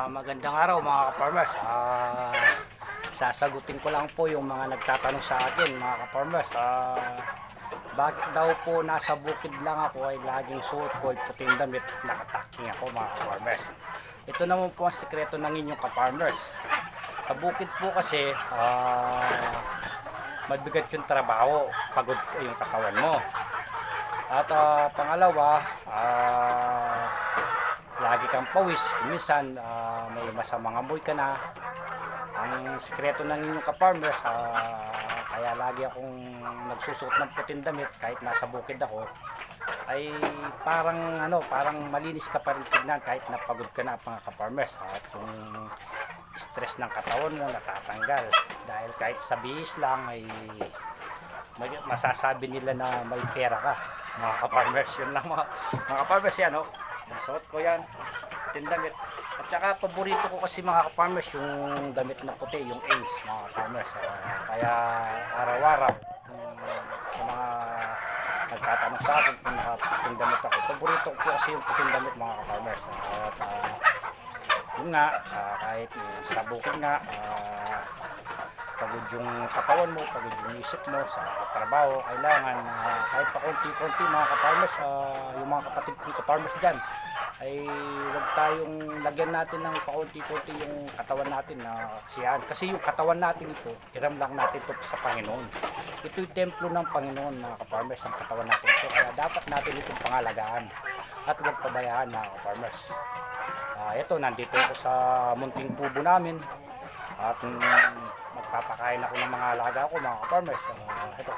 Magandang araw mga ka-farmers. Sasagutin ko lang po yung mga nagtatanong sa akin mga ka-farmers. Bakit daw po nasa bukid lang ako ay laging suot ko ay puting damit, nakataking ako mga ka-farmers. Ito naman po ang sekreto ng inyong ka-farmers. Sa bukid po kasi mabigat yung trabaho, pagod yung katawan mo. At pangalawa, lagi kang pawis, minsan may masamang amoy ka na. Ang sikreto ng inyong ka-farmers, kaya lagi akong nagsusuot ng puting damit kahit nasa bukid ako, ay parang malinis ka pa rin tignan kahit napagod ka na mga ka-farmers. At yung stress ng katawan mo natatanggal dahil kahit sa bihis lang ay masasabi nila na may pera ka mga ka-farmers. Yun lang mga ka-farmers, yan nasuot ko yan, puting damit. At saka paborito ko kasi mga ka-farmers yung damit na puti, yung Ace mga ka-farmers. Kaya araw-araw sa mga nagtatanong sa akin kung nakaputing damit ako, paborito ko kasi yung puting damit mga ka-farmers. At yun nga, kahit sa bukid nga, pagod yung katawan mo, pagod yung isip mo sa trabaho, kailangan kahit pa konti-konti mga ka-farmers, yung mga kapatid ko ka-farmers dyan, ay huwag tayong lagyan natin ng pakunti-kunti yung katawan natin na kasiyahan. Kasi yung katawan natin ito, iram lang natin ito sa Panginoon. Ito yung templo ng Panginoon mga ka-farmers, ang katawan natin ito. Kaya dapat natin itong pangalagaan at huwag pabayaan mga ka-farmers. Ito, nandito ako sa munting kubo namin at magpapakain ako ng mga alaga ko mga ka-farmers. Ito.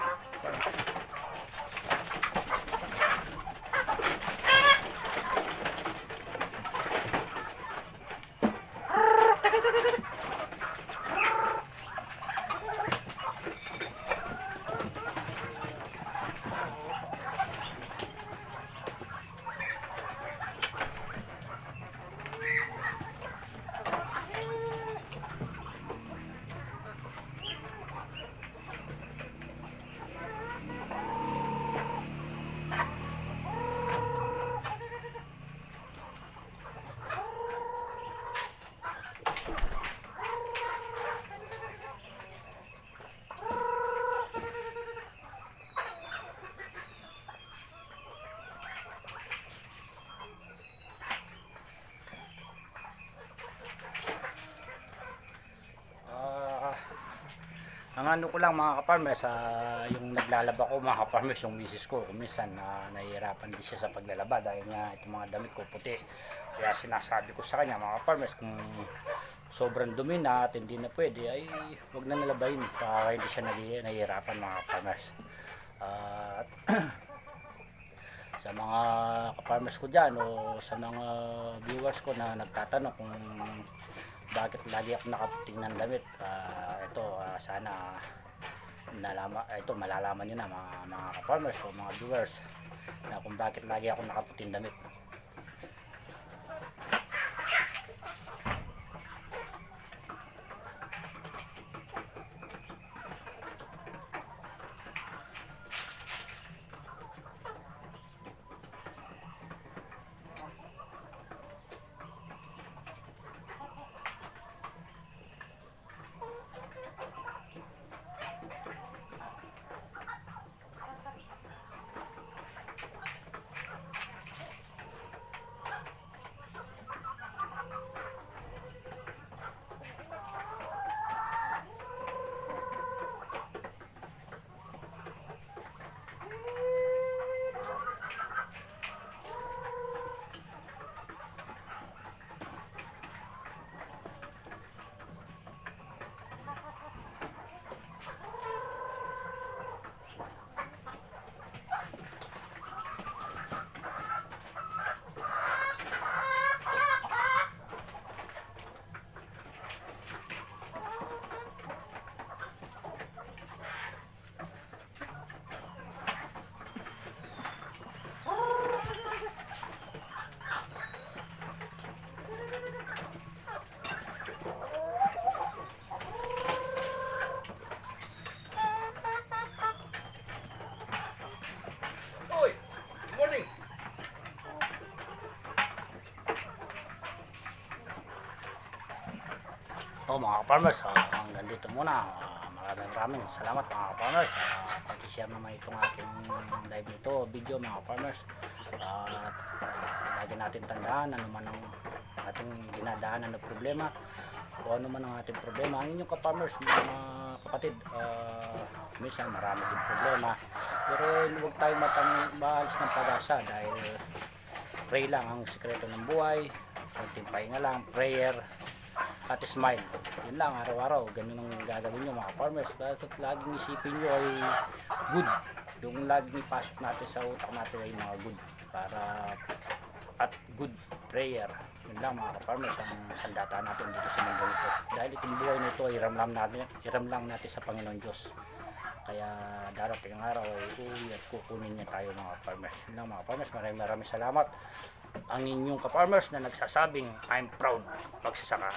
Ang ano ko lang mga ka-farmers, yung naglalaba ko mga ka-farmers, yung misis ko, minsan nahihirapan din siya sa paglalaba dahil nga itong mga damit ko puti. Kaya sinasabi ko sa kanya mga ka-farmers, kung sobrang dumi na at hindi na pwede, ay huwag na nalabahin para hindi siya nahihirapan mga ka-farmers. Sa mga ka-farmers ko dyan o sa mga viewers ko na nagtatanong kung bakit lagi ako nakaputing ng damit, sana malalaman nyo na mga ka-farmers o mga viewers na kung bakit lagi ako nakaputing damit. Mga farmers, hanggang dito muna. Maraming salamat mga farmers. Pag-share naman itong aking live nito, video mga farmers. At lagi natin tandaan ano man ang ating dinadaanan na problema o ano man ang ating problema. Ang inyong ka-farmers, mga kapatid, minsan marami din problema. Pero huwag tayo maalis ng pag-asa dahil pray lang ang sikreto ng buhay. Kunting pahinga lang, prayer at smile. Yun lang, araw-araw ganun ang gagawin nyo mga farmers. Basta laging isipin nyo ay good. Yung laging ipasok natin sa utak natin ay mga good para at good prayer. Yun lang mga farmers ang sandata natin dito sa mundo nito. Dahil itong buhay nito ay iram natin sa Panginoon Diyos. Kaya darating ang araw ay uwi at kukunin niya tayo mga farmers. Yun lang mga farmers, maraming salamat. Ang inyong ka-farmers na nagsasabing I'm proud magsasaka.